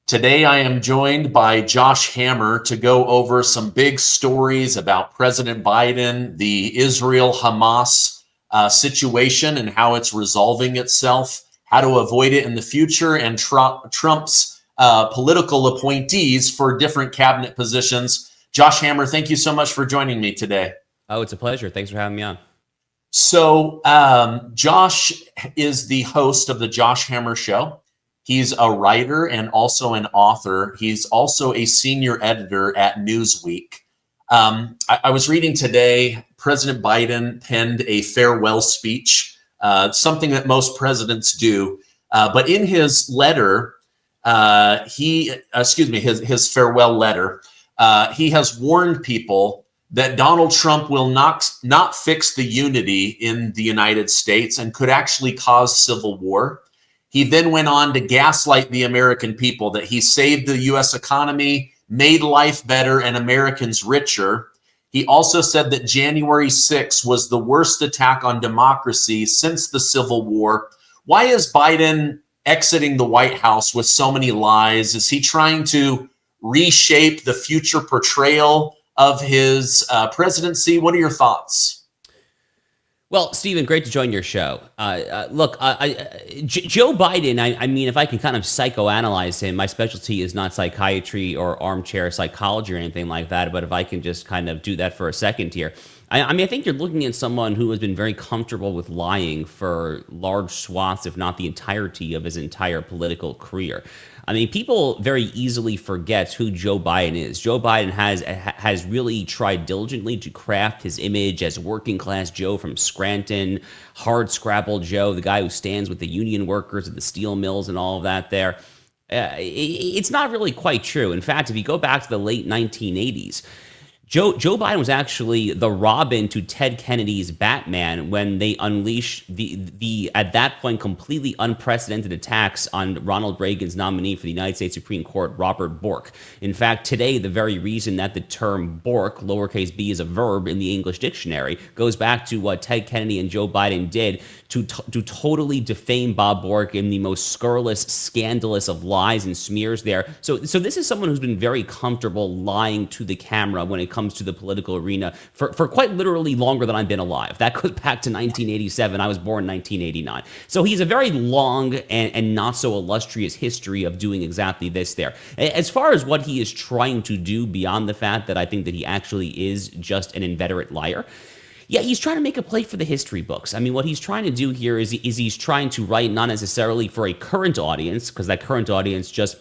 Today, I am joined by Josh Hammer to go over some big stories about President Biden, the Israel-Hamas situation and how it's resolving itself, how to avoid it in the future, and Trump's political appointees for different cabinet positions. Josh Hammer, thank you so much for joining me today. Oh, it's a pleasure. Thanks for having me on. So, Josh is the host of the Josh Hammer Show. He's a writer and also an author. He's also a senior editor at Newsweek. I was reading today, President Biden penned a farewell speech, something that most presidents do. But in his letter, his farewell letter, he has warned people that Donald Trump will not fix the unity in the United States and could actually cause civil war. He then went on to gaslight the American people that he saved the U.S. economy, made life better, and Americans richer. He also said that January 6th was the worst attack on democracy since the Civil War. Why is Biden exiting the White House with so many lies? Is he trying to reshape the future portrayal of his presidency? What are your thoughts? Well, Stephen, great to join your show. Look, Joe Biden, I mean, if I can kind of psychoanalyze him, my specialty is not psychiatry or armchair psychology or anything like that, but if I can just kind of do that for a second here. I mean, I think you're looking at someone who has been very comfortable with lying for large swaths, if not the entirety of his entire political career. I mean, people very easily forget who Joe Biden is. Joe Biden has really tried diligently to craft his image as working class Joe from Scranton, hard scrabble Joe, the guy who stands with the union workers at the steel mills and all of that there. It's not really quite true. In fact, if you go back to the late 1980s, Joe Biden was actually the Robin to Ted Kennedy's Batman when they unleashed the at that point completely unprecedented attacks on Ronald Reagan's nominee for the United States Supreme Court, Robert Bork. In fact, today, the very reason that the term Bork, lowercase b, is a verb in the English dictionary goes back to what Ted Kennedy and Joe Biden did to totally defame Bob Bork in the most scurrilous, scandalous of lies and smears there. So this is someone who's been very comfortable lying to the camera when it comes to the political arena for quite literally longer than I've been alive. That goes back to 1987. I was born in 1989. So he's a very long and not so illustrious history of doing exactly this there. As far as what he is trying to do beyond the fact that I think that he actually is just an inveterate liar, yeah, he's trying to make a play for the history books. I mean, what he's trying to do here is he's trying to write not necessarily for a current audience, because that current audience just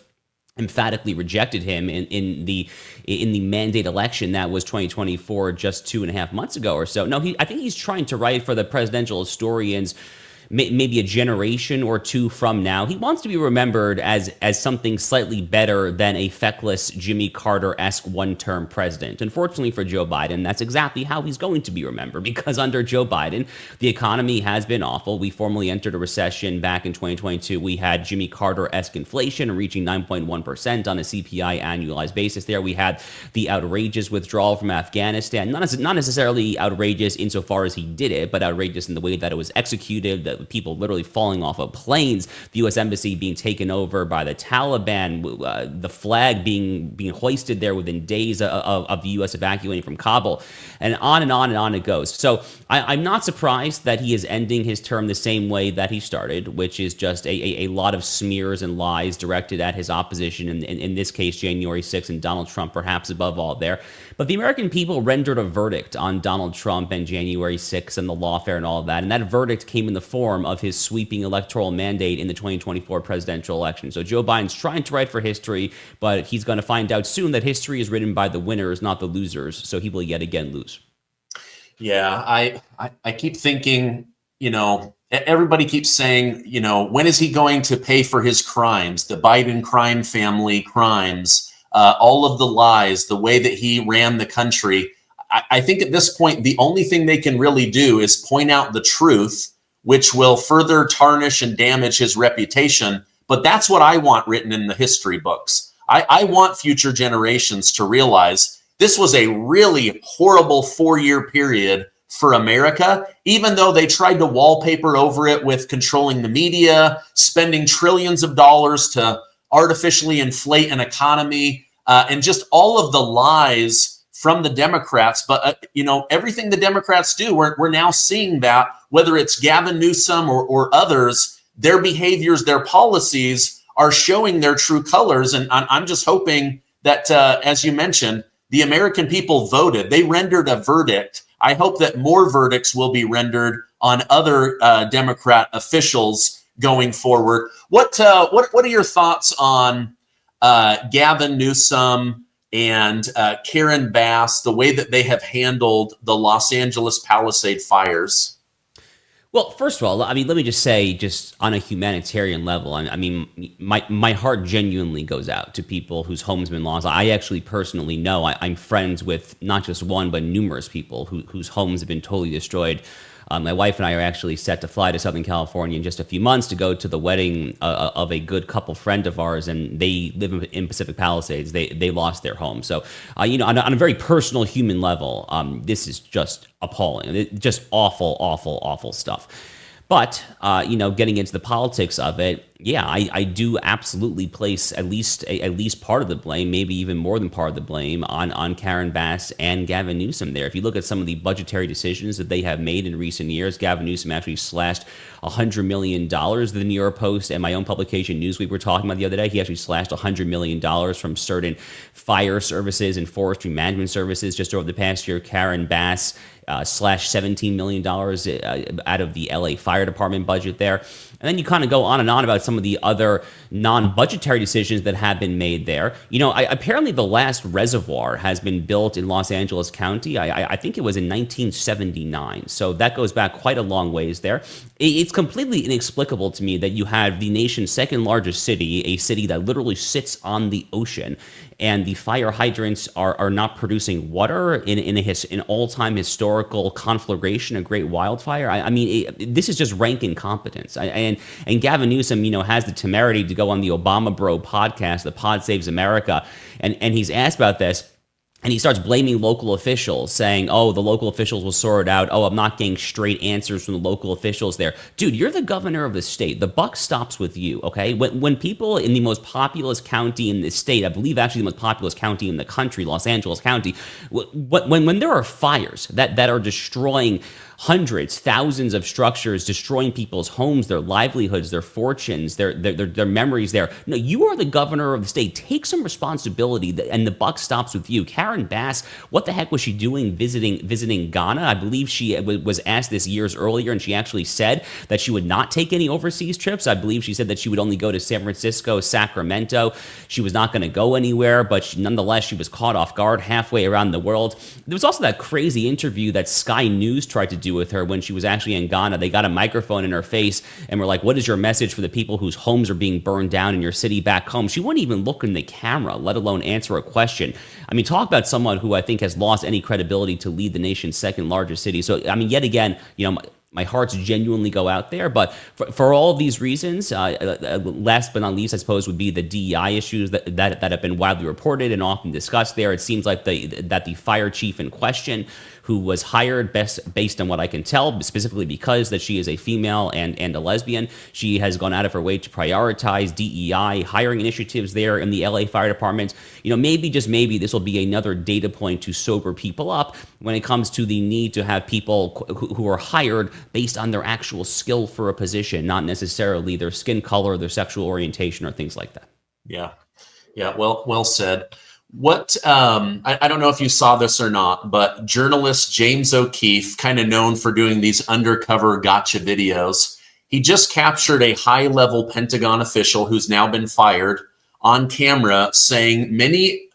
emphatically rejected him in the mandate election that was 2024 just 2.5 months ago or so. No, I think he's trying to write for the presidential historians maybe a generation or two from now. He wants to be remembered as something slightly better than a feckless Jimmy Carter-esque one-term president. Unfortunately for Joe Biden, that's exactly how he's going to be remembered, because under Joe Biden, the economy has been awful. We formally entered a recession back in 2022. We had Jimmy Carter-esque inflation reaching 9.1% on a CPI annualized basis there. We had the outrageous withdrawal from Afghanistan, not necessarily outrageous insofar as he did it, but outrageous in the way that it was executed, people literally falling off of planes, the U.S. Embassy being taken over by the Taliban, the flag being hoisted there within days of the U.S. evacuating from Kabul, and on and on and on it goes. So I'm not surprised that he is ending his term the same way that he started, which is just a lot of smears and lies directed at his opposition, in this case, January 6th, and Donald Trump, perhaps above all there. But the American people rendered a verdict on Donald Trump and January 6th and the lawfare and all of that, and that verdict came in the form of his sweeping electoral mandate in the 2024 presidential election. So Joe Biden's trying to write for history, but he's going to find out soon that history is written by the winners, not the losers. So he will yet again lose. Yeah, I keep thinking, everybody keeps saying, when is he going to pay for his crimes, the Biden crime family crimes, all of the lies, the way that he ran the country. I think at this point, the only thing they can really do is point out the truth, which will further tarnish and damage his reputation. But that's what I want written in the history books. I want future generations to realize this was a really horrible 4-year period for America, even though they tried to wallpaper over it with controlling the media, spending trillions of dollars to artificially inflate an economy, and just all of the lies from the Democrats. But, everything the Democrats do, we're now seeing that, whether it's Gavin Newsom or others, their behaviors, their policies are showing their true colors. And I'm just hoping that, as you mentioned, the American people voted. They rendered a verdict. I hope that more verdicts will be rendered on other Democrat officials going forward. What are your thoughts on Gavin Newsom and Karen Bass, the way that they have handled the Los Angeles Palisade fires? Well, first of all, I mean, let me just say, just on a humanitarian level, I mean, my heart genuinely goes out to people whose homes have been lost. I actually personally know I'm friends with not just one, but numerous people whose homes have been totally destroyed. My wife and I are actually set to fly to Southern California in just a few months to go to the wedding of a good couple friend of ours, and they live in Pacific Palisades. They lost their home. So, on a very personal human level, this is just appalling. Just awful, awful, awful stuff. But, getting into the politics of it, yeah, I do absolutely place at least part of the blame, maybe even more than part of the blame, on Karen Bass and Gavin Newsom there. If you look at some of the budgetary decisions that they have made in recent years, Gavin Newsom actually slashed $100 million. The New York Post and my own publication, Newsweek, were talking about the other day. He actually slashed $100 million from certain fire services and forestry management services just over the past year. Karen Bass slashed $17 million out of the LA Fire Department budget there. And then you kind of go on and on about some of the other non-budgetary decisions that have been made there. Apparently the last reservoir has been built in Los Angeles County. I think it was in 1979. So that goes back quite a long ways there. It's completely inexplicable to me that you have the nation's second largest city, a city that literally sits on the ocean, and the fire hydrants are not producing water in an all-time historical conflagration, a great wildfire. I mean, this is just rank incompetence. And Gavin Newsom, has the temerity to go on the Obama Bro podcast, the Pod Saves America, and he's asked about this. And he starts blaming local officials, saying, oh, the local officials will sort it out. Oh, I'm not getting straight answers from the local officials there. Dude, you're the governor of the state. The buck stops with you, okay? When people in the most populous county in the state, I believe actually the most populous county in the country, Los Angeles County, when there are fires that are destroying hundreds, thousands of structures, destroying people's homes, their livelihoods, their fortunes, their memories there. No, you are the governor of the state. Take some responsibility, and the buck stops with you. Karen Bass, what the heck was she doing visiting Ghana? I believe she was asked this years earlier, and she actually said that she would not take any overseas trips. I believe she said that she would only go to San Francisco, Sacramento. She was not going to go anywhere, but nonetheless, she was caught off guard halfway around the world. There was also that crazy interview that Sky News tried to do with her when she was actually in Ghana. They got a microphone in her face and were like, what is your message for the people whose homes are being burned down in your city back home? She wouldn't even look in the camera, let alone answer a question. I mean, talk about someone who I think has lost any credibility to lead the nation's second largest city. So, I mean, yet again, my hearts genuinely go out there. But for all of these reasons, last but not least, I suppose, would be the DEI issues that have been widely reported and often discussed there. It seems like that the fire chief in question, who was hired based on what I can tell, specifically because that she is a female and a lesbian, she has gone out of her way to prioritize DEI hiring initiatives there in the LA Fire Department. Maybe, just maybe, this will be another data point to sober people up when it comes to the need to have people who are hired based on their actual skill for a position, not necessarily their skin color, their sexual orientation, or things like that. Yeah. Well said. What I don't know if you saw this or not, but journalist James O'Keefe, kind of known for doing these undercover gotcha videos, he just captured a high-level Pentagon official who's now been fired on camera, saying many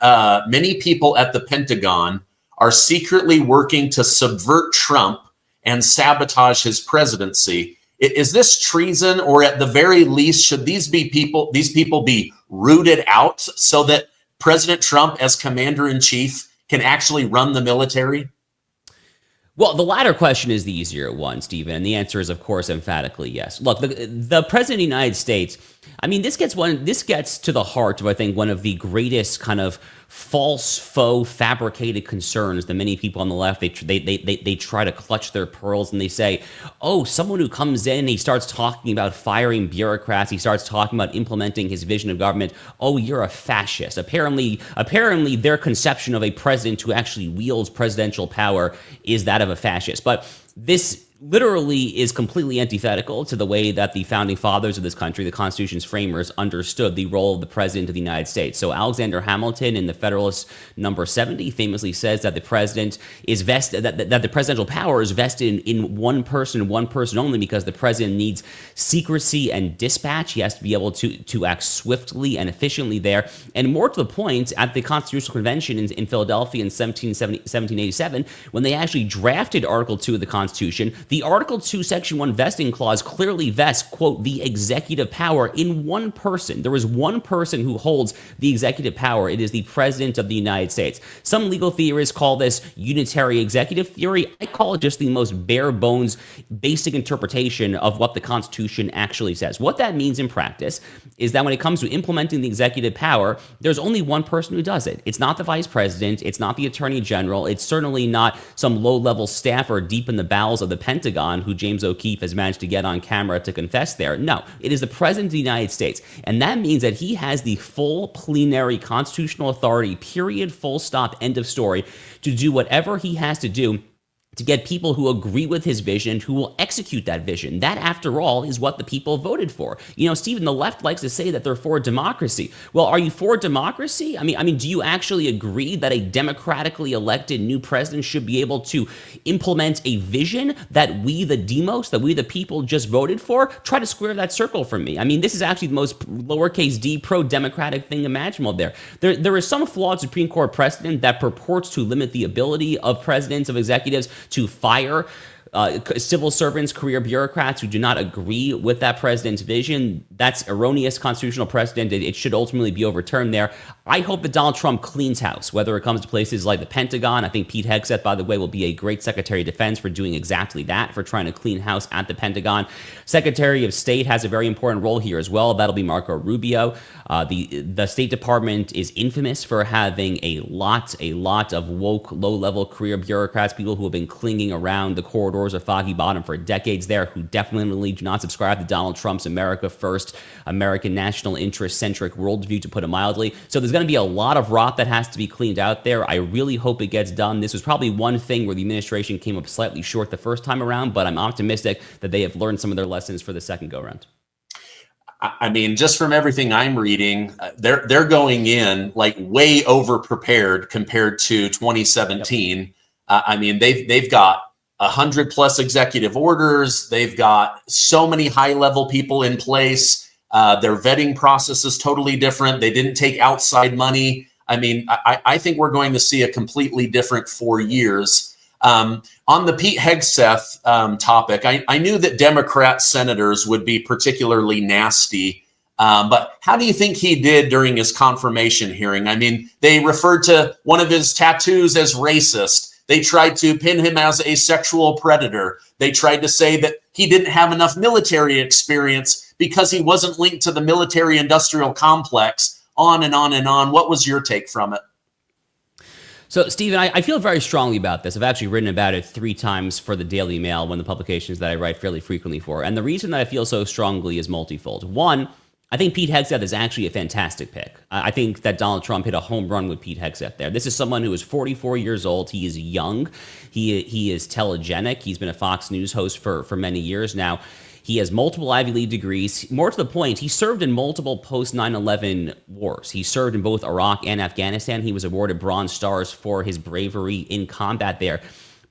people at the Pentagon are secretly working to subvert Trump and sabotage his presidency. Is this treason, or at the very least, should these people be rooted out so that President Trump, as commander-in-chief, can actually run the military? Well, the latter question is the easier one, Stephen, and the answer is, of course, emphatically yes. Look, the President of the United States I mean, this gets to the heart of, I think, one of the greatest kind of false, faux, fabricated concerns that many people on the left, they try to clutch their pearls, and they say, oh, someone who comes in, he starts talking about firing bureaucrats, he starts talking about implementing his vision of government, oh, you're a fascist. Apparently their conception of a president who actually wields presidential power is that of a fascist. But this literally is completely antithetical to the way that the founding fathers of this country, the Constitution's framers, understood the role of the president of the United States. So Alexander Hamilton in the Federalist Number 70 famously says that the president is vested, that the presidential power is vested in one person only, because the president needs secrecy and dispatch. He has to be able to act swiftly and efficiently there. And more to the point, at the Constitutional Convention in Philadelphia in 1787, when they actually drafted Article 2 of the Constitution, the Article 2, Section 1 vesting clause clearly vests, quote, the executive power in one person. There is one person who holds the executive power. It is the President of the United States. Some legal theorists call this unitary executive theory. I call it just the most bare bones, basic interpretation of what the Constitution actually says. What that means in practice is that when it comes to implementing the executive power, there's only one person who does it. It's not the vice president. It's not the attorney general. It's certainly not some low-level staffer deep in the bowels of the Pentagon who James O'Keefe has managed to get on camera to confess there. No, it is the President of the United States. And that means that he has the full plenary constitutional authority, period, full stop, end of story, to do whatever he has to do to get people who agree with his vision, who will execute that vision. That, after all, is what the people voted for. You know, Stephen, the left likes to say that they're for democracy. Well, are you for democracy? I mean, do you actually agree that a democratically elected new president should be able to implement a vision that we, the demos, that we, the people, just voted for? Try to square that circle for me. I mean, this is actually the most lowercase d pro-democratic thing imaginable there. There is some flawed Supreme Court precedent that purports to limit the ability of presidents, of executives, to fire civil servants, career bureaucrats who do not agree with that president's vision. That's erroneous constitutional precedent. It should ultimately be overturned there. I hope that Donald Trump cleans house, whether it comes to places like the Pentagon. I think Pete Hegseth, by the way, will be a great Secretary of Defense for doing exactly that, for trying to clean house at the Pentagon. Secretary of State has a very important role here as well. That'll be Marco Rubio. The State Department is infamous for having a lot of woke, low-level career bureaucrats, people who have been clinging around the corridors of Foggy Bottom for decades there, who definitely do not subscribe to Donald Trump's America First, American national interest-centric worldview, to put it mildly. So there's going to be a lot of rot that has to be cleaned out there. I really hope it gets done. This was probably one thing where the administration came up slightly short the first time around, but I'm optimistic that they have learned some of their lessons for the second go-around. I mean, just from everything I'm reading, they're going in like way over prepared compared to 2017. Yep. I mean, they've got 100+ executive orders. They've got so many high-level people in place. Their vetting process is totally different. They didn't take outside money. I mean, I think we're going to see a completely different 4 years. On the Pete Hegseth topic, I knew that Democrat senators would be particularly nasty. But how do you think he did during his confirmation hearing? I mean, they referred to one of his tattoos as racist. They tried to pin him as a sexual predator. They tried to say that he didn't have enough military experience because he wasn't linked to the military-industrial complex, on and on and on. What was your take from it? So, Stephen, I feel very strongly about this. I've actually written about it 3 times for the Daily Mail, one of the publications that I write fairly frequently for. And the reason that I feel so strongly is multifold. One, I think Pete Hegseth is actually a fantastic pick. I think that Donald Trump hit a home run with Pete Hegseth there. This is someone who is 44 years old. He is young. He is telegenic. He's been a Fox News host for many years now. He has multiple Ivy League degrees. More to the point, he served in multiple post-9/11 wars. He served in both Iraq and Afghanistan. He was awarded Bronze Stars for his bravery in combat there.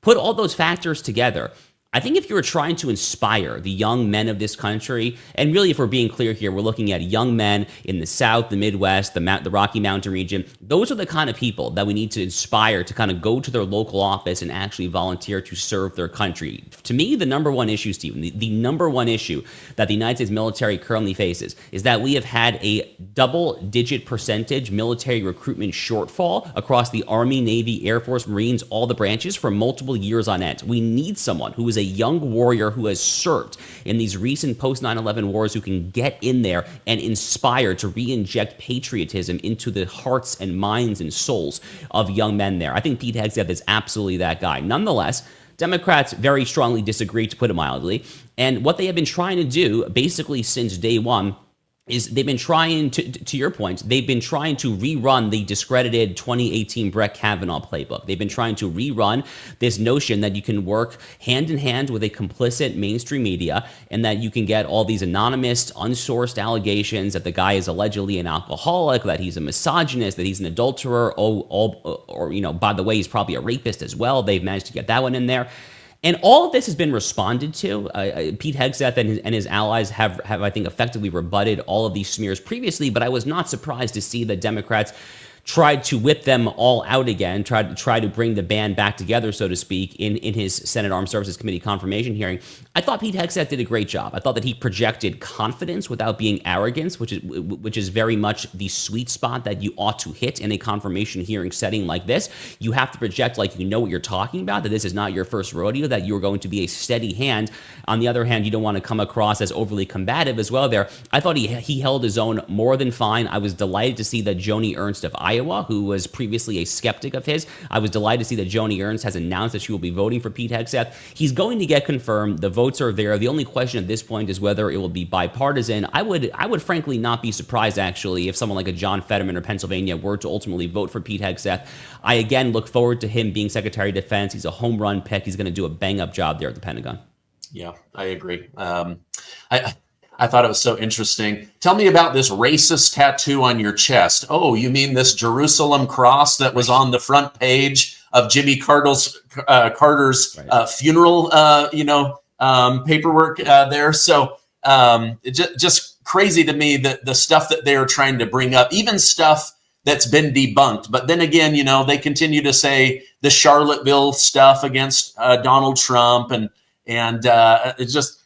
Put all those factors together, I think if you were trying to inspire the young men of this country, and really if we're being clear here, we're looking at young men in the South, the Midwest, the Rocky Mountain region. Those are the kind of people that we need to inspire to kind of go to their local office and actually volunteer to serve their country. To me, the number one issue, Stephen, the number one issue that the United States military currently faces is that we have had a double-digit percentage military recruitment shortfall across the Army, Navy, Air Force, Marines, all the branches for multiple years on end. We need someone who is a young warrior who has served in these recent post 9/11 wars, who can get in there and inspire to re-inject patriotism into the hearts and minds and souls of young men there. I think Pete Hegseth is absolutely that guy. Nonetheless, Democrats very strongly disagree, to put it mildly. And what they have been trying to do basically since day one is they've been trying to your point, they've been trying to rerun the discredited 2018 Brett Kavanaugh playbook. They've been trying to rerun this notion that you can work hand in hand with a complicit mainstream media, and that you can get all these anonymous, unsourced allegations that the guy is allegedly an alcoholic, that he's a misogynist, that he's an adulterer, or by the way, he's probably a rapist as well. They've managed to get that one in there. And all of this has been responded to. Pete Hegseth and his allies have, I think, effectively rebutted all of these smears previously, but I was not surprised to see that Democrats tried to whip them all out again, tried to bring the band back together, so to speak, in his Senate Armed Services Committee confirmation hearing. I thought Pete Hegseth did a great job. I thought that he projected confidence without being arrogance, which is very much the sweet spot that you ought to hit in a confirmation hearing setting like this. You have to project like you know what you're talking about, that this is not your first rodeo, that you're going to be a steady hand. On the other hand, you don't want to come across as overly combative as well there. I thought he held his own more than fine. I was delighted to see that Joni Ernst of Iowa, who was previously a skeptic of his, I was delighted to see that Joni Ernst has announced that she will be voting for Pete Hegseth. He's going to get confirmed. The votes are there. The only question at this point is whether it will be bipartisan. I would frankly not be surprised, actually, if someone like a John Fetterman or Pennsylvania were to ultimately vote for Pete Hegseth. I, again, look forward to him being Secretary of Defense. He's a home run pick. He's going to do a bang-up job there at the Pentagon. Yeah, I agree. I thought it was so interesting. Tell me about this racist tattoo on your chest. Oh, you mean this Jerusalem cross that was on the front page of Jimmy Carter's funeral, paperwork there. So just crazy to me that the stuff that they are trying to bring up, even stuff that's been debunked. But then again, they continue to say the Charlottesville stuff against Donald Trump, and it's just,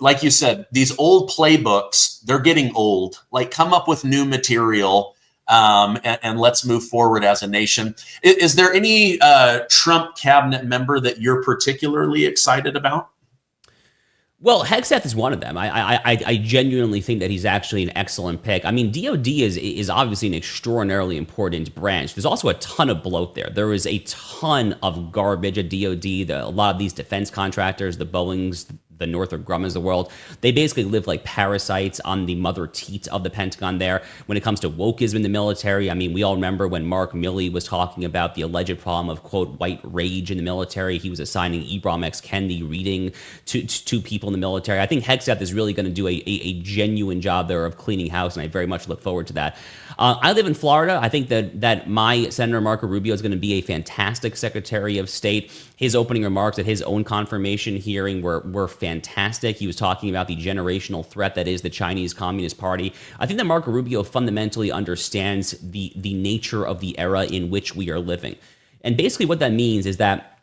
like you said, these old playbooks, they're getting old. Like, come up with new material, and let's move forward as a nation. Is there any Trump cabinet member that you're particularly excited about? Well, Hegseth is one of them. I genuinely think that he's actually an excellent pick. I mean, DOD is obviously an extraordinarily important branch. There's also a ton of bloat there. There is a ton of garbage at DOD. A lot of these defense contractors, the Boeings, the Northrop Grummers of the world, they basically live like parasites on the mother teat of the Pentagon there. When it comes to wokeism in the military, I mean, we all remember when Mark Milley was talking about the alleged problem of, quote, white rage in the military. He was assigning Ibram X. Kendi reading to people in the military. I think Hegseth is really going to do a genuine job there of cleaning house, and I very much look forward to that. I live in Florida. I think that my Senator Marco Rubio is going to be a fantastic Secretary of State. His opening remarks at his own confirmation hearing were fantastic. He was talking about the generational threat that is the Chinese Communist Party. I think that Marco Rubio fundamentally understands the nature of the era in which we are living. And basically what that means is that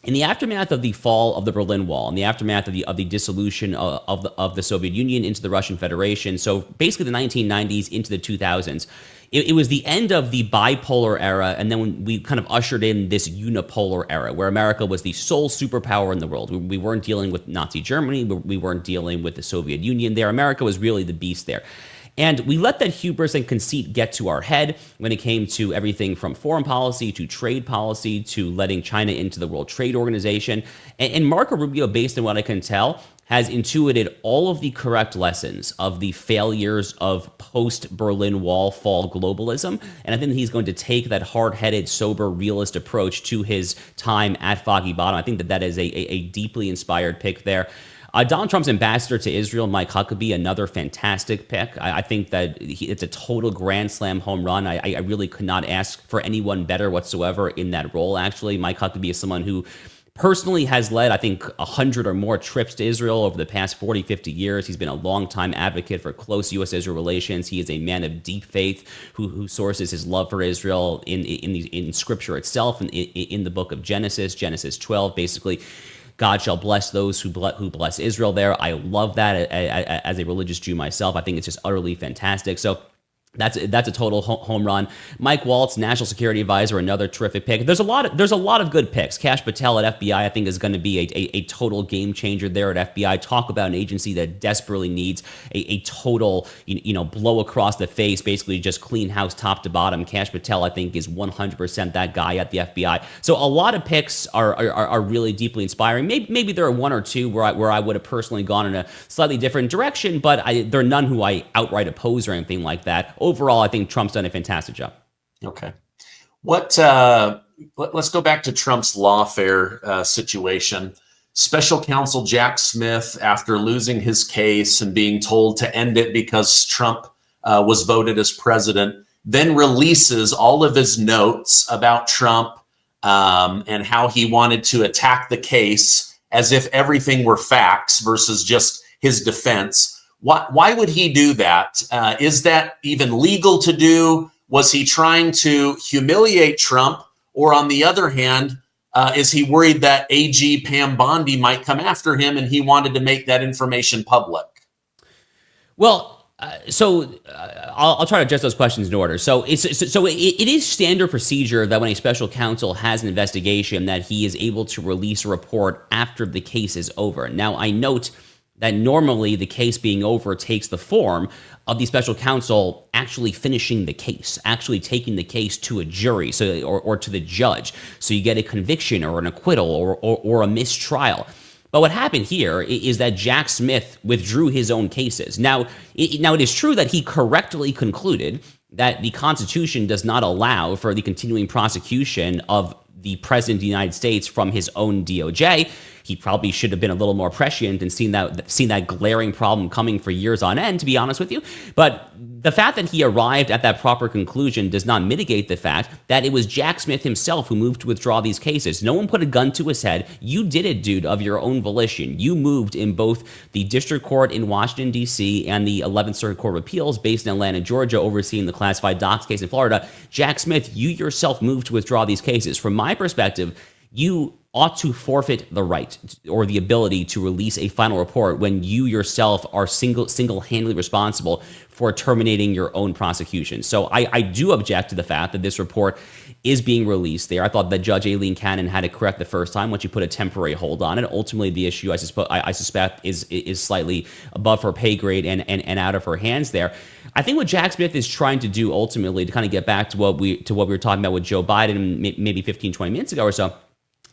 in the aftermath of the fall of the Berlin Wall, in the aftermath of the dissolution of the Soviet Union into the Russian Federation, so basically the 1990s into the 2000s, it was the end of the bipolar era, and then when we kind of ushered in this unipolar era where America was the sole superpower in the world. We weren't dealing with Nazi Germany. We weren't dealing with the Soviet Union there. America was really the beast there. And we let that hubris and conceit get to our head when it came to everything from foreign policy to trade policy to letting China into the World Trade Organization. And Marco Rubio, based on what I can tell, has intuited all of the correct lessons of the failures of post-Berlin Wall fall globalism. And I think he's going to take that hard-headed, sober, realist approach to his time at Foggy Bottom. I think that is a deeply inspired pick there. Donald Trump's ambassador to Israel, Mike Huckabee, another fantastic pick. I think that it's a total grand slam home run. I really could not ask for anyone better whatsoever in that role, actually. Mike Huckabee is someone who personally has led, I think, 100 or more trips to Israel over the past 40, 50 years. He's been a longtime advocate for close U.S.-Israel relations. He is a man of deep faith who sources his love for Israel in Scripture itself, in the book of Genesis 12, basically. God shall bless those who bless Israel there. I love that as a religious Jew myself. I think it's just utterly fantastic. So That's a total home run. Mike Waltz, national security advisor, another terrific pick. There's a lot of good picks. Kash Patel at FBI, I think, is going to be a total game changer there at FBI. Talk about an agency that desperately needs a total blow across the face, basically just clean house top to bottom. Kash Patel, I think, is 100% that guy at the FBI. So a lot of picks are really deeply inspiring. Maybe there are one or two where I would have personally gone in a slightly different direction, but there are none who I outright oppose or anything like that. Overall, I think Trump's done a fantastic job. Okay. Let's go back to Trump's lawfare situation. Special counsel Jack Smith, after losing his case and being told to end it because Trump was voted as president, then releases all of his notes about Trump and how he wanted to attack the case as if everything were facts versus just his defense. Why would he do that? Is that even legal to do? Was he trying to humiliate Trump? Or on the other hand, is he worried that AG Pam Bondi might come after him and he wanted to make that information public? Well, I'll try to address those questions in order. So it is standard procedure that when a special counsel has an investigation that he is able to release a report after the case is over. Now, I note that normally the case being over takes the form of the special counsel actually finishing the case, actually taking the case to a jury or to the judge. So you get a conviction or an acquittal or a mistrial. But what happened here is that Jack Smith withdrew his own cases. Now it is true that he correctly concluded that the Constitution does not allow for the continuing prosecution of the President of the United States from his own DOJ. He probably should have been a little more prescient and seen that glaring problem coming for years on end, to be honest with you. But the fact that he arrived at that proper conclusion does not mitigate the fact that it was Jack Smith himself who moved to withdraw these cases. No one put a gun to his head. You did it, dude, of your own volition. You moved in both the district court in Washington, D.C. and the 11th Circuit Court of Appeals based in Atlanta, Georgia, overseeing the classified docs case in Florida. Jack Smith, you yourself moved to withdraw these cases. From my perspective, you ought to forfeit the right or the ability to release a final report when you yourself are single-handedly responsible for terminating your own prosecution. So I do object to the fact that this report is being released there. I thought that Judge Aileen Cannon had it correct the first time when she put a temporary hold on it. Ultimately, the issue I suspect is slightly above her pay grade and out of her hands there. I think what Jack Smith is trying to do ultimately, to kind of get back to what we were talking about with Joe Biden maybe 15, 20 minutes ago or so,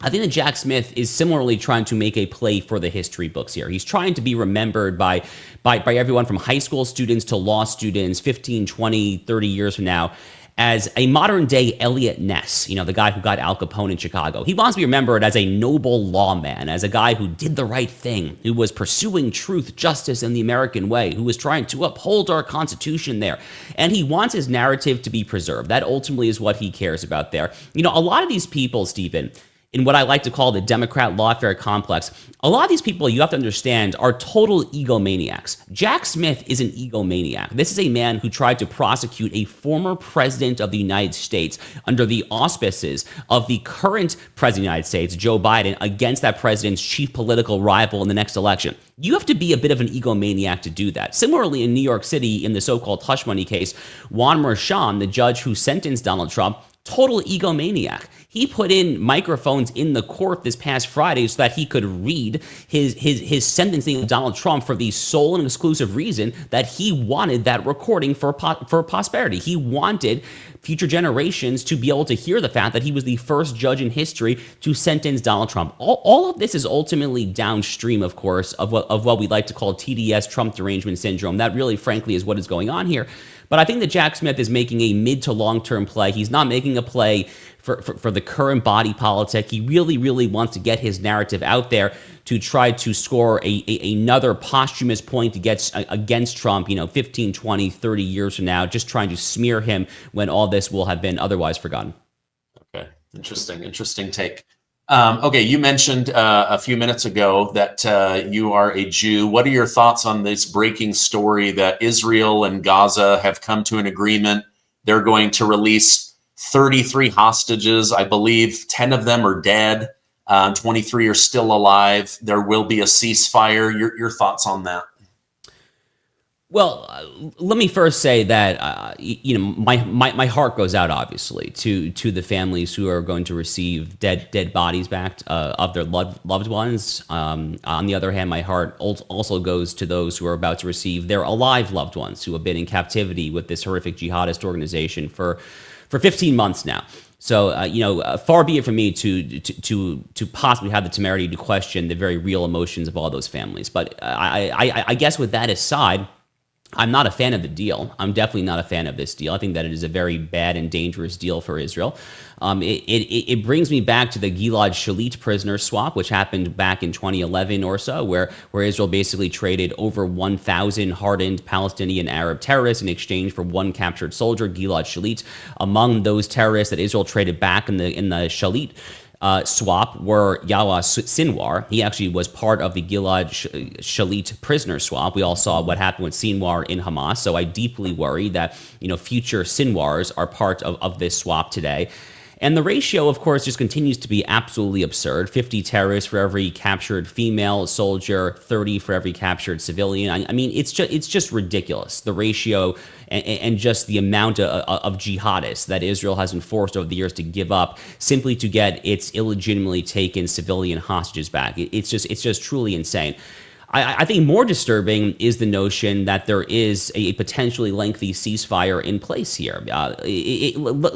I think that Jack Smith is similarly trying to make a play for the history books here. He's trying to be remembered by everyone from high school students to law students 15, 20, 30 years from now as a modern-day Elliot Ness, the guy who got Al Capone in Chicago. He wants to be remembered as a noble lawman, as a guy who did the right thing, who was pursuing truth, justice, and the American way, who was trying to uphold our Constitution there. And he wants his narrative to be preserved. That ultimately is what he cares about there. A lot of these people, Stephen, in what I like to call the Democrat lawfare complex, a lot of these people, you have to understand, are total egomaniacs. Jack Smith is an egomaniac. This is a man who tried to prosecute a former president of the United States under the auspices of the current president of the United States, Joe Biden, against that president's chief political rival in the next election. You have to be a bit of an egomaniac to do that. Similarly, in New York City, in the so-called hush money case, Juan Merchan, the judge who sentenced Donald Trump, total egomaniac. He put in microphones in the court this past Friday so that he could read his sentencing of Donald Trump for the sole and exclusive reason that he wanted that recording for posterity. He wanted future generations to be able to hear the fact that he was the first judge in history to sentence Donald Trump. All of this is ultimately downstream, of course, of what we like to call TDS, Trump derangement syndrome. That really, frankly, is what is going on here. But I think that Jack Smith is making a mid to long-term play. He's not making a play for the current body politic. He really, really wants to get his narrative out there to try to score another posthumous point against Trump, 15, 20, 30 years from now, just trying to smear him when all this will have been otherwise forgotten. Okay, interesting take. Okay, you mentioned a few minutes ago that you are a Jew. What are your thoughts on this breaking story that Israel and Gaza have come to an agreement? They're going to release 33 hostages. I believe 10 of them are dead. 23 are still alive. There will be a ceasefire. Your thoughts on that? Well, let me first say that my heart goes out obviously to the families who are going to receive dead bodies back of their loved ones. On the other hand, my heart also goes to those who are about to receive their alive loved ones who have been in captivity with this horrific jihadist organization for 15 months now. So, far be it from me to possibly have the temerity to question the very real emotions of all those families. But I guess with that aside, I'm not a fan of the deal. I'm definitely not a fan of this deal. I think that it is a very bad and dangerous deal for Israel. It brings me back to the Gilad Shalit prisoner swap, which happened back in 2011 or so, where Israel basically traded over 1,000 hardened Palestinian Arab terrorists in exchange for one captured soldier, Gilad Shalit. Among those terrorists that Israel traded back in the Shalit swap were Yahya Sinwar. He actually was part of the Gilad Shalit prisoner swap. We all saw what happened with Sinwar in Hamas. So I deeply worry that future Sinwars are part of this swap today. And the ratio, of course, just continues to be absolutely absurd. 50 terrorists for every captured female soldier, 30 for every captured civilian. I mean, it's just ridiculous. The ratio and just the amount of jihadists that Israel has enforced over the years to give up simply to get its illegitimately taken civilian hostages back. It's just truly insane. I think more disturbing is the notion that there is a potentially lengthy ceasefire in place here.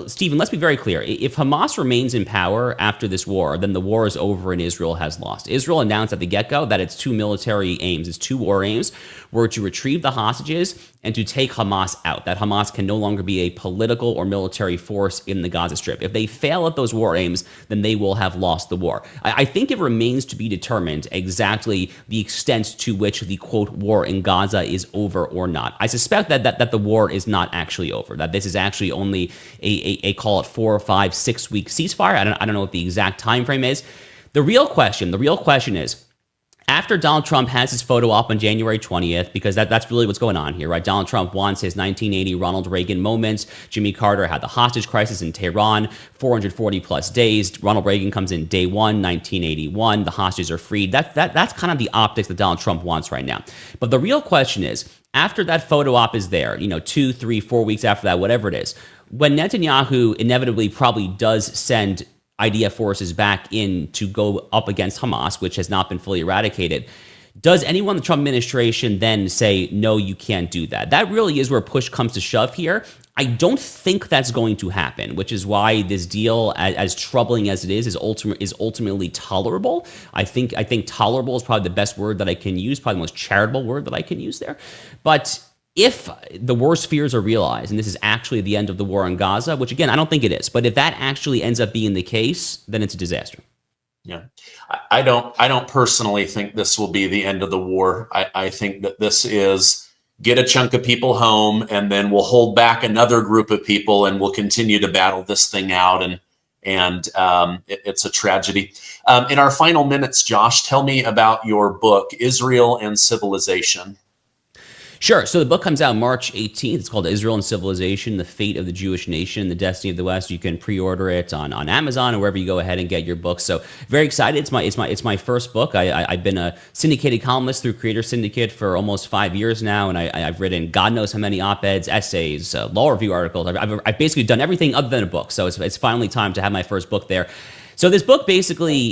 Stephen, let's be very clear. If Hamas remains in power after this war, then the war is over and Israel has lost. Israel announced at the get-go that its two military aims, its two war aims, were to retrieve the hostages and to take Hamas out, that Hamas can no longer be a political or military force in the Gaza Strip. If they fail at those war aims, then they will have lost the war. I think it remains to be determined exactly the extent to which the, quote, war in Gaza is over or not. I suspect that the war is not actually over, that this is actually only a call it 4 or 5, 6 week ceasefire. I don't know what the exact time frame is. The real question is, after Donald Trump has his photo op on January 20th, because that's really what's going on here, right? Donald Trump wants his 1980 Ronald Reagan moments. Jimmy Carter had the hostage crisis in Tehran, 440 plus days. Ronald Reagan comes in day one, 1981. The hostages are freed. That's kind of the optics that Donald Trump wants right now. But the real question is, after that photo op is there, 2, 3, 4 weeks after that, whatever it is, when Netanyahu inevitably probably does send IDF forces back in to go up against Hamas, which has not been fully eradicated, does anyone in the Trump administration then say, no, you can't do that? That really is where push comes to shove here. I don't think that's going to happen, which is why this deal, as troubling as it is ultimately tolerable. I think tolerable is probably the best word that I can use, probably the most charitable word that I can use there. But if the worst fears are realized, and this is actually the end of the war in Gaza, which again, I don't think it is, but if that actually ends up being the case, then it's a disaster. Yeah, I don't personally think this will be the end of the war. I think that this is get a chunk of people home, and then we'll hold back another group of people, and we'll continue to battle this thing out. And it's a tragedy. In our final minutes, Josh, tell me about your book, Israel and Civilization. Sure. So the book comes out March 18th. It's called Israel and Civilization, The Fate of the Jewish Nation, The Destiny of the West. You can pre-order it on Amazon or wherever you go ahead and get your book. So very excited. It's my first book. I've been a syndicated columnist through Creator Syndicate for almost 5 years now, and I've written God knows how many op-eds, essays, law review articles. I've basically done everything other than a book. So it's finally time to have my first book there. So this book basically,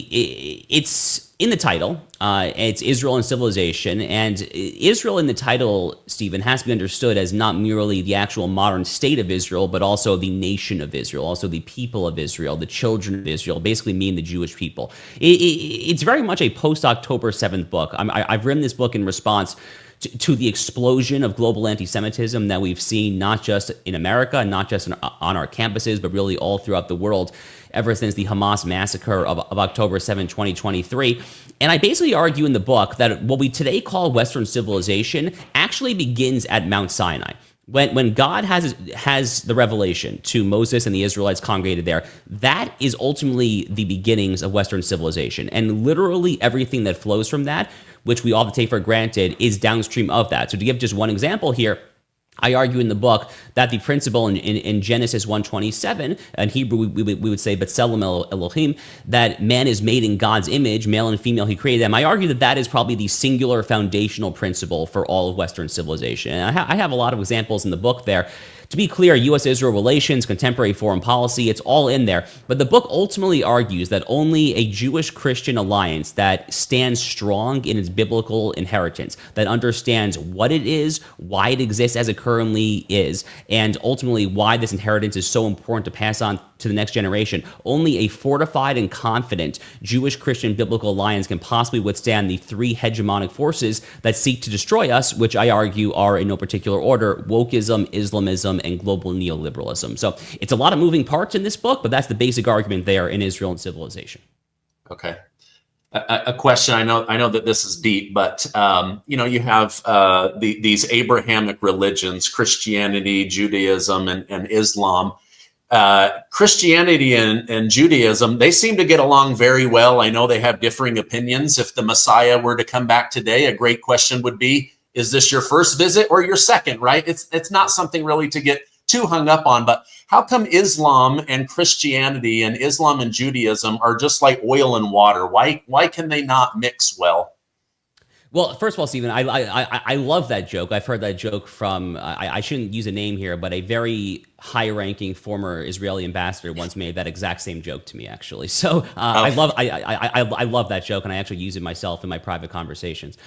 it's in the title. It's Israel and Civilization. And Israel in the title, Stephen, has to be understood as not merely the actual modern state of Israel, but also the nation of Israel, also the people of Israel, the children of Israel, basically me and the Jewish people. It's very much a post-October 7th book. I've written this book in response to the explosion of global anti-Semitism that we've seen not just in America, not just on our campuses, but really all throughout the world ever since the Hamas massacre of October 7, 2023. And I basically argue in the book that what we today call Western civilization actually begins at Mount Sinai. When God has the revelation to Moses and the Israelites congregated there, that is ultimately the beginnings of Western civilization. And literally everything that flows from that, which we all take for granted, is downstream of that. So to give just one example here, I argue in the book that the principle in Genesis 1:27, in Hebrew we would say B'Tselem Elohim, that man is made in God's image, male and female, he created them. I argue that that is probably the singular foundational principle for all of Western civilization. And I have a lot of examples in the book there. To be clear, U.S.-Israel relations, contemporary foreign policy, it's all in there. But the book ultimately argues that only a Jewish-Christian alliance that stands strong in its biblical inheritance, that understands what it is, why it exists as it currently is, and ultimately why this inheritance is so important to pass on to the next generation. Only a fortified and confident Jewish-Christian biblical alliance can possibly withstand the three hegemonic forces that seek to destroy us, which I argue are in no particular order: wokeism, Islamism, and global neoliberalism. So it's a lot of moving parts in this book, but that's the basic argument there in Israel and civilization. Okay. A question. I know that this is deep, but you have these Abrahamic religions, Christianity, Judaism, and Islam. Christianity and Judaism, they seem to get along very well. I know they have differing opinions. If the Messiah were to come back today, a great question would be, is this your first visit or your second, right? It's not something really to get too hung up on, but how come Islam and Christianity and Islam and Judaism are just like oil and water? Why can they not mix well? Well, first of all, Stephen, I love that joke. I've heard that joke from, I shouldn't use a name here, but a very high-ranking former Israeli ambassador once made that exact same joke to me, actually. So I love that joke, and I actually use it myself in my private conversations.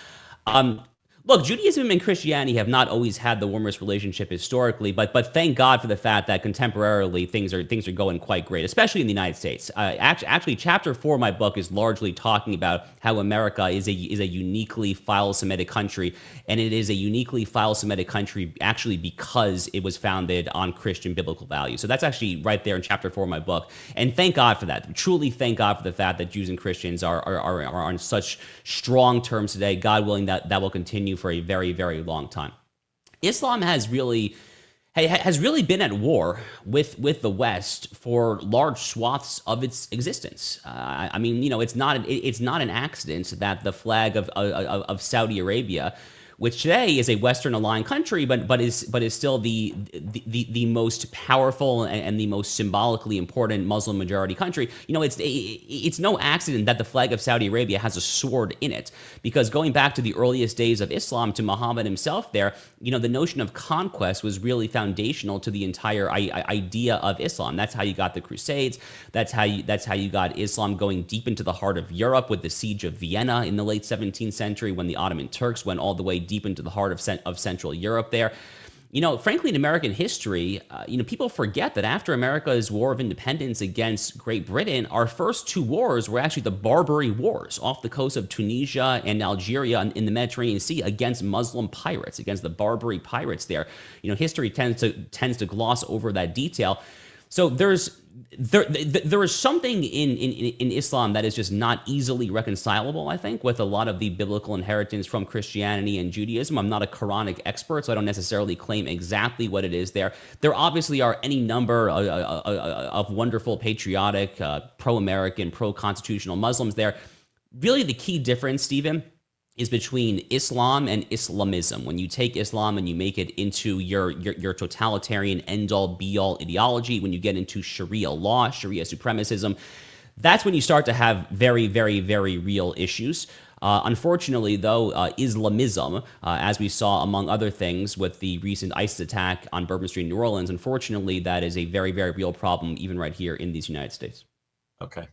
Look, Judaism and Christianity have not always had the warmest relationship historically, but thank God for the fact that contemporarily things are going quite great, especially in the United States. Actually, chapter 4 of my book is largely talking about how America is a uniquely philo-Semitic country, and it is a uniquely philo-Semitic country actually because it was founded on Christian biblical values. So that's actually right there in chapter 4 of my book, and thank God for that. Truly, thank God for the fact that Jews and Christians are on such strong terms today. God willing, that will continue for a very, very long time. Islam has really been at war with the West for large swaths of its existence. I mean, it's not an accident that the flag of Saudi Arabia, which today is a Western aligned country, but is still the most powerful and the most symbolically important Muslim majority country. It's no accident that the flag of Saudi Arabia has a sword in it, because going back to the earliest days of Islam, to Muhammad himself there, the notion of conquest was really foundational to the entire idea of Islam. That's how you got the Crusades. That's how you got Islam going deep into the heart of Europe with the siege of Vienna in the late 17th century, when the Ottoman Turks went all the way deep into the heart of Central Europe there. Frankly, in American history, people forget that after America's War of Independence against Great Britain, our first two wars were actually the Barbary Wars off the coast of Tunisia and Algeria in the Mediterranean Sea against Muslim pirates, against the Barbary pirates there. History tends to gloss over that detail. So there is something in Islam that is just not easily reconcilable, I think, with a lot of the biblical inheritance from Christianity and Judaism. I'm not a Quranic expert, so I don't necessarily claim exactly what it is there. There obviously are any number of wonderful, patriotic, pro-American, pro-constitutional Muslims there. Really, the key difference, Stephen, is between Islam and Islamism. When you take Islam and you make it into your totalitarian end-all, be-all ideology, when you get into Sharia law, Sharia supremacism, that's when you start to have very, very, very real issues. Unfortunately, though, Islamism, as we saw, among other things, with the recent ISIS attack on Bourbon Street in New Orleans, unfortunately, that is a very, very real problem, even right here in these United States. Okay.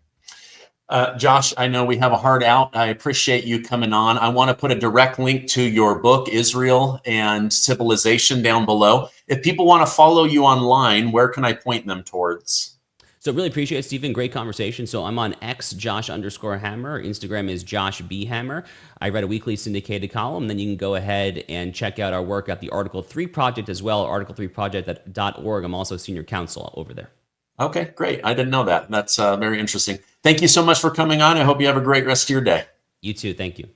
Josh, I know we have a hard out. I appreciate you coming on. I want to put a direct link to your book, Israel and Civilization, down below. If people want to follow you online, where can I point them towards? So really appreciate it, Stephen. Great conversation. So I'm on X, Josh_Hammer. Instagram is Josh B. Hammer. I write a weekly syndicated column. Then you can go ahead and check out our work at the Article 3 Project as well, article3project.org. I'm also senior counsel over there. Okay, great. I didn't know that. That's very interesting. Thank you so much for coming on. I hope you have a great rest of your day. You too. Thank you.